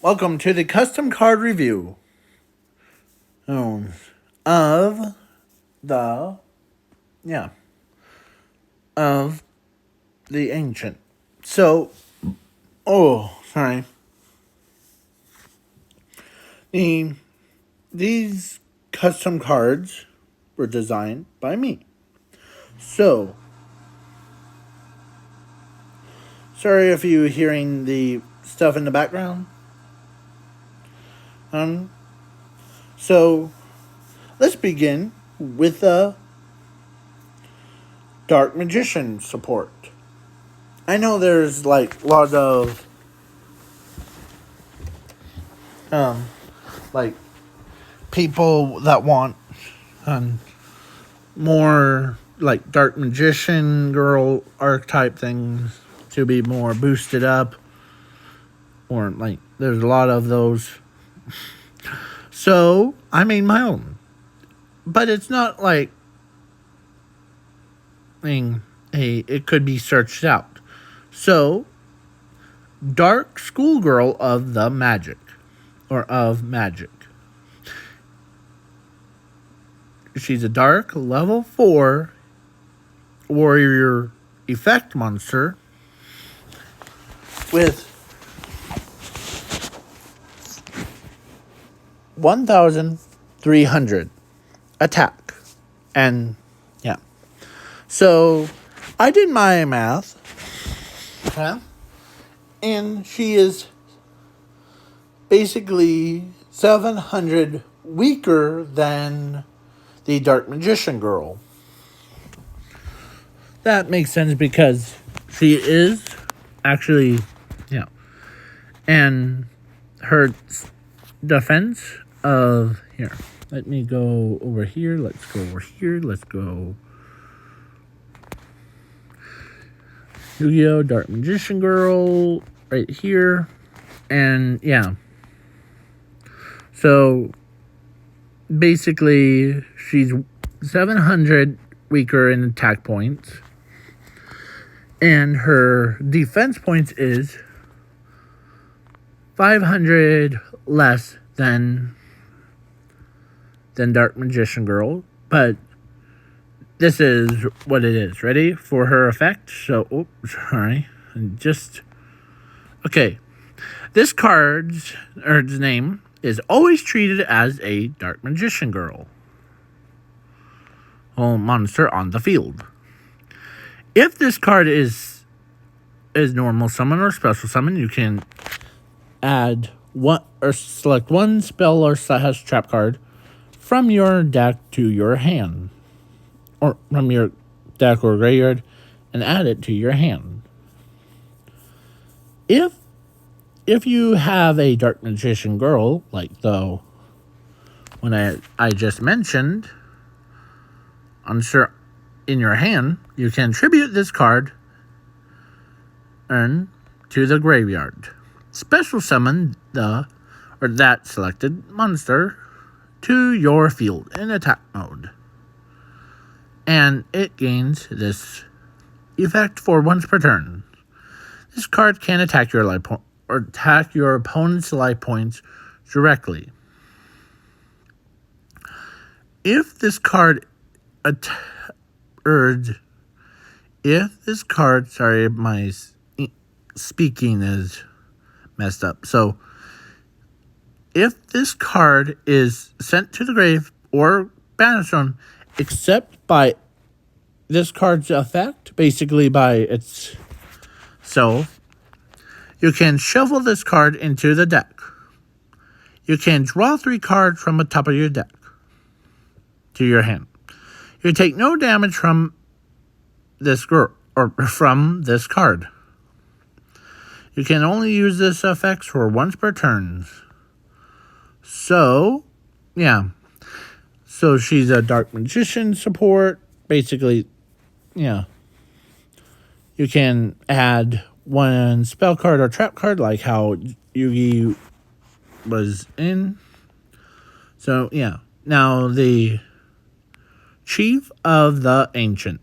Welcome to the custom card review of the yeah of the ancient. So, sorry. These custom cards were designed by me. So, sorry if you're hearing the stuff in the background. So let's begin with the Dark Magician support. I know there's like a lot of like people that want more like Dark Magician girl archetype things to be more boosted up, or like there's a lot of those. So I made my own, but it's not like it could be searched out. So, Dark Schoolgirl of the Magic, or of Magic. She's a dark level 4 warrior effect monster with 1,300 attack. And yeah. So I did my math. Okay? And she is basically 700 weaker than the Dark Magician girl. That makes sense because she is actually, and her defense of, here, let me go over here, let's go over here, let's go Yu-Gi-Oh! Dark Magician girl, right here, and yeah. So, basically, she's 700 weaker in attack points. And her defense points is 500 less than Dark Magician Girl. But this is what it is. Ready for her effect? So, sorry. Okay. This card's name is always treated as a Dark Magician Girl monster on the field. If this card is normal summon or special summon, you can add one or select one spell or has trap card from your deck to your hand, or from your deck or graveyard, and add it to your hand. If you have a Dark Magician Girl, like the one I just mentioned, in your hand, you can tribute this card to the graveyard. Special summon that selected monster to your field in attack mode. And it gains this effect for once per turn. This card can attack your life or attack your opponent's life points directly. If this card sorry, my speaking is messed up. So, if this card is sent to the grave or banished on, except by this card's effect, basically by itself, you can shuffle this card into the deck. You can draw 3 cards from the top of your deck to your hand. You take no damage from this girl or from this card. You can only use this effect for once per turn. So, yeah. So she's a Dark Magician support. Basically, yeah. You can add one spell card or trap card like how Yugi was in. So, yeah. Now, the Chief of the Ancient.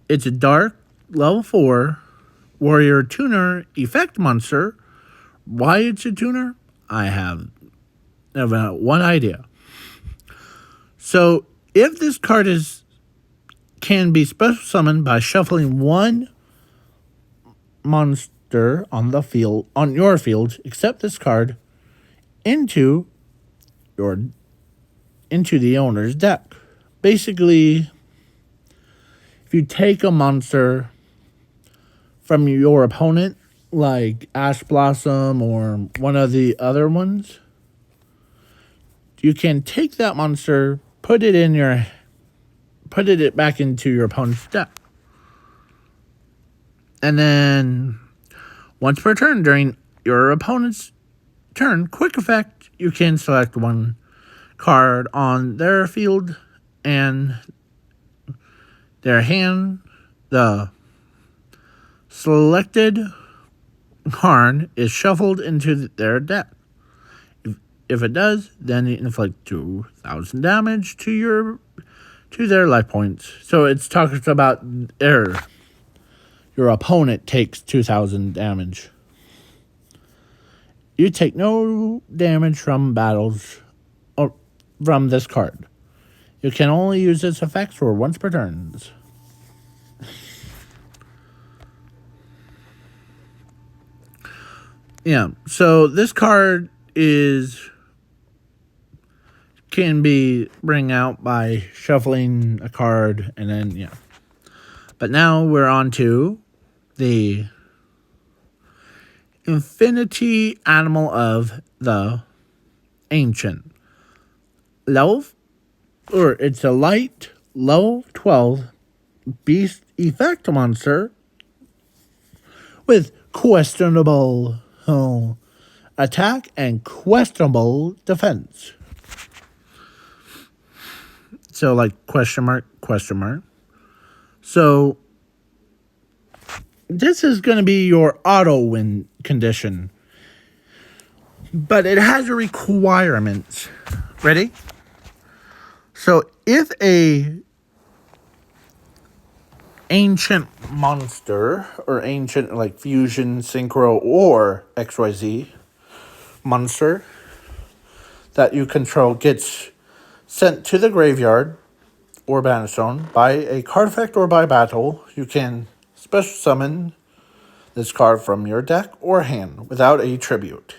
It's a dark level 4 warrior tuner effect monster Why it's a tuner? I have one idea. So if this card can be special summoned by shuffling one monster on your field, except this card, into the owner's deck. Basically, if you take a monster from your opponent, like Ash Blossom or one of the other ones, you can take that monster, put it back into your opponent's deck. And then once per turn during your opponent's turn, quick effect, you can select one card on their field and their hand. The selected card is shuffled into their deck. If it does, then it inflicts 2,000 damage to their life points. So it's talking about your opponent takes 2,000 damage. You take no damage from battles or from this card. You can only use its effects for once per turn. Yeah, so this card can be bring out by shuffling a card and then, yeah. But now we're on to the infinity animal of the ancient. It's a light, level 12 beast effect monster with questionable attack and questionable defense. So, like, question mark. So, this is going to be your auto win condition. But it has a requirement. Ready? So, if a ancient monster, or ancient, like, fusion, synchro, or XYZ monster that you control gets sent to the graveyard or banistone by a card effect or by battle, you can special summon this card from your deck or hand without a tribute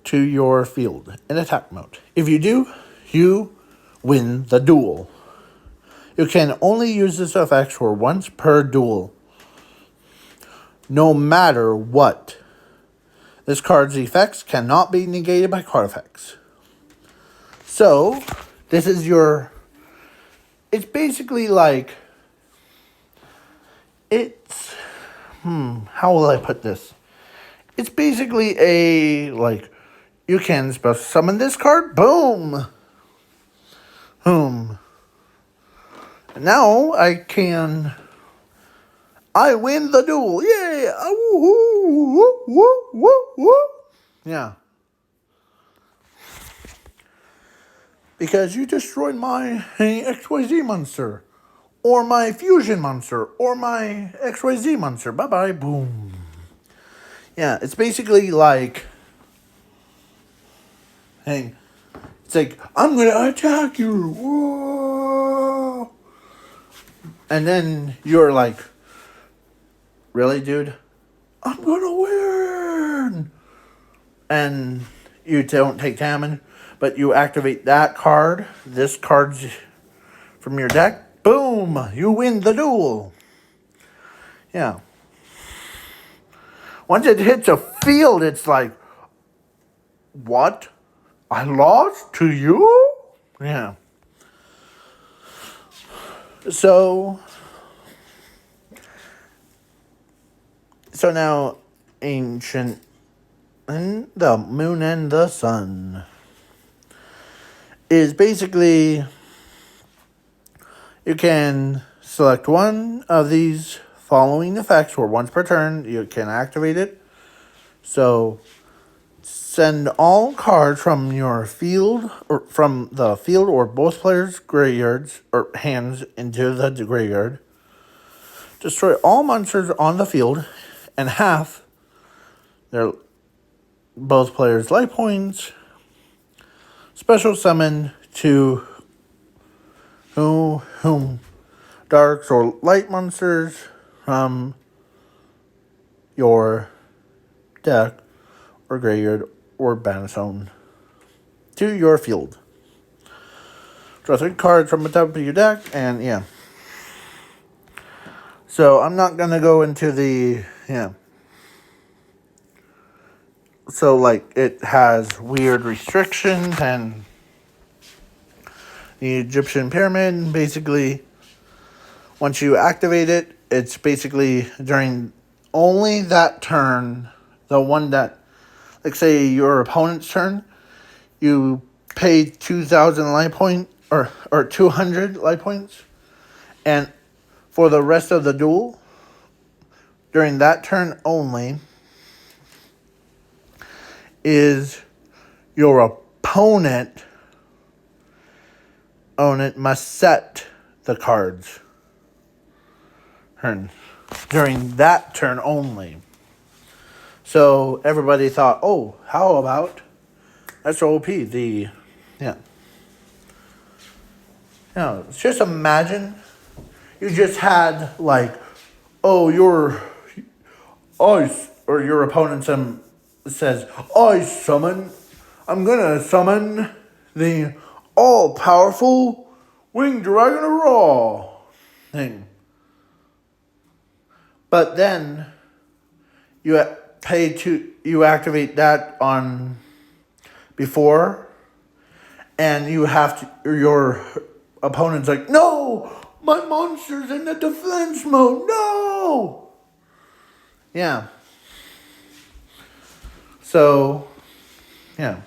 to your field in attack mode. If you do, you win the duel. You can only use this effect for once per duel, no matter what. This card's effects cannot be negated by card effects. So, this is it's basically like, how will I put this? It's basically you can special summon this card, boom. And now I win the duel, yeah, yeah. Because you destroyed my XYZ monster, or my fusion monster, or my XYZ monster. Bye-bye, boom. Yeah, it's basically like, hey, it's like, I'm going to attack you. Whoa. And then you're like, really, dude? I'm going to win. And you don't take damage. But you activate that card, this card's from your deck, boom, you win the duel. Yeah. Once it hits a field, it's like, what? I lost to you? Yeah. So now, ancient and the moon and the sun is basically, you can select one of these following effects for once per turn. You can activate it. So send all cards from your field or from the field or both players' graveyards or hands into the graveyard. Destroy all monsters on the field and half They're both players' life points. Special summon to whom darks or light monsters from your deck or graveyard or banish zone to your field. Draw 3 cards from the top of your deck, and yeah. So I'm not gonna go into the So like it has weird restrictions, and the Egyptian pyramid, basically once you activate it, it's basically during only that turn, the one that, like say your opponent's turn, you pay 2,000 life point or 200 life points, and for the rest of the duel, during that turn only, is your opponent must set the cards during that turn only. So everybody thought, oh, how about that's OP? Just imagine you just had like, oh, your opponent says, I'm gonna summon the all-powerful Winged Dragon of Raw thing. But then you activate that on before, and you have to, your opponent's like, no, my monster's in the defense mode, no. Yeah. So, yeah.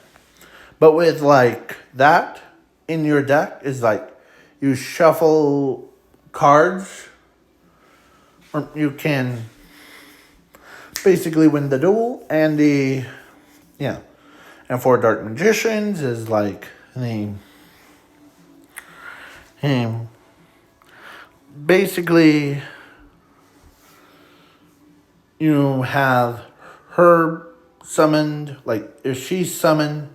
But with like that in your deck is like you shuffle cards, or you can basically win the duel, and and for Dark Magicians is like basically you have her summoned, like if she's summoned,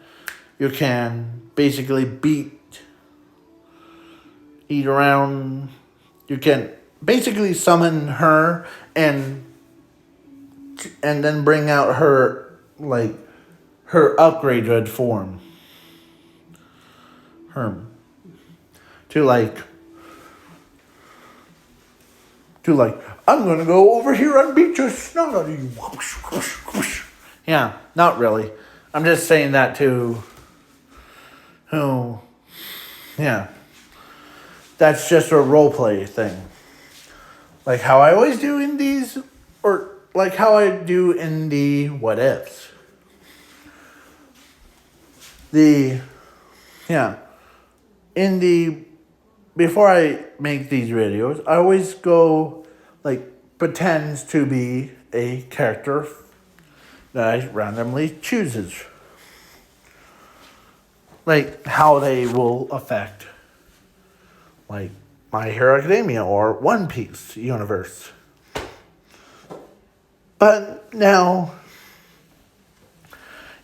you can basically eat around. You can basically summon her and then bring out her upgraded form. I'm gonna go over here and beat your snot out of you. Yeah, not really. I'm just saying that that's just a roleplay thing. Like how I always do in these, or like how I do in the what ifs. Before I make these videos, I always go pretends to be a character that I randomly chooses. Like how they will affect like My Hero Academia or One Piece universe. But now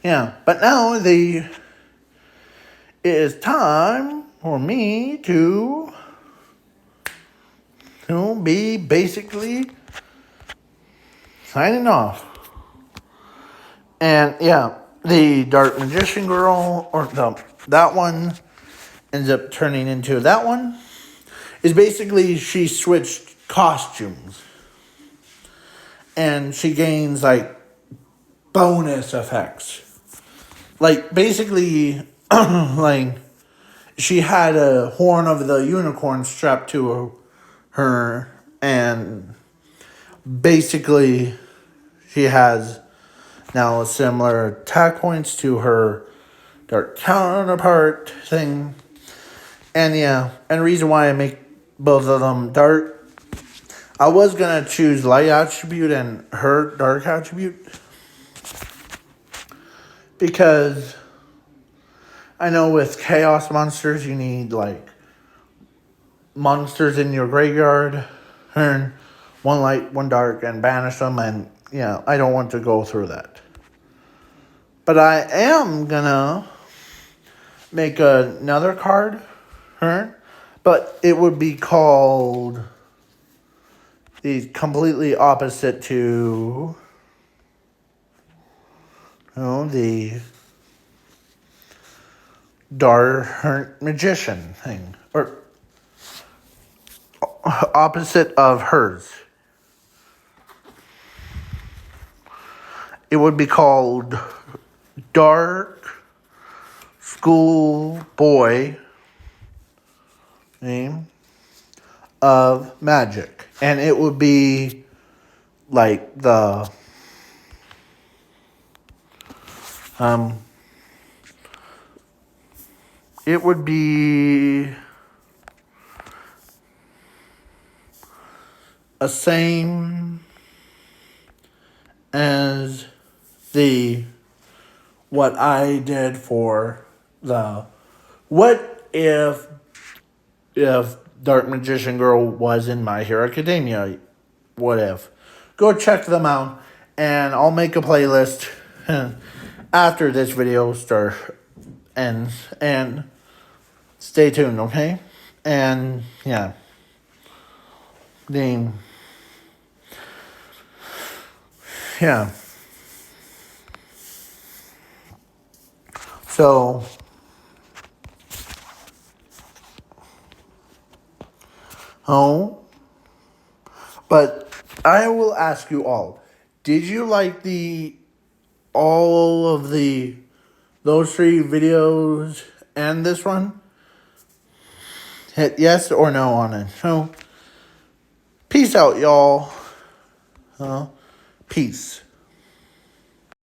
it is time for me to be basically signing off. And the Dark Magician girl, or that one ends up turning into that one, is basically she switched costumes. And she gains bonus effects. Basically, she had a horn of the unicorn strapped to her, and basically she has now similar attack points to her dark counterpart thing. And and the reason why I make both of them dark, I was going to choose light attribute and her dark attribute, because I know with chaos monsters you need monsters in your graveyard, turn one light, one dark, and banish them, and I don't want to go through that. But I am gonna make another card, but it would be called the completely opposite to the Dark Magician thing, or opposite of hers. It would be called Dark School Boy name of Magic. And it would be like the it would be a same as the what I did for the what if Dark Magician Girl was in My Hero Academia. What if? Go check them out, and I'll make a playlist after this video ends. And stay tuned, okay? And yeah, yeah. So. Oh, but I will ask you all, did you like all of those 3 videos and this one? Hit yes or no on it. So, peace out, y'all. Peace.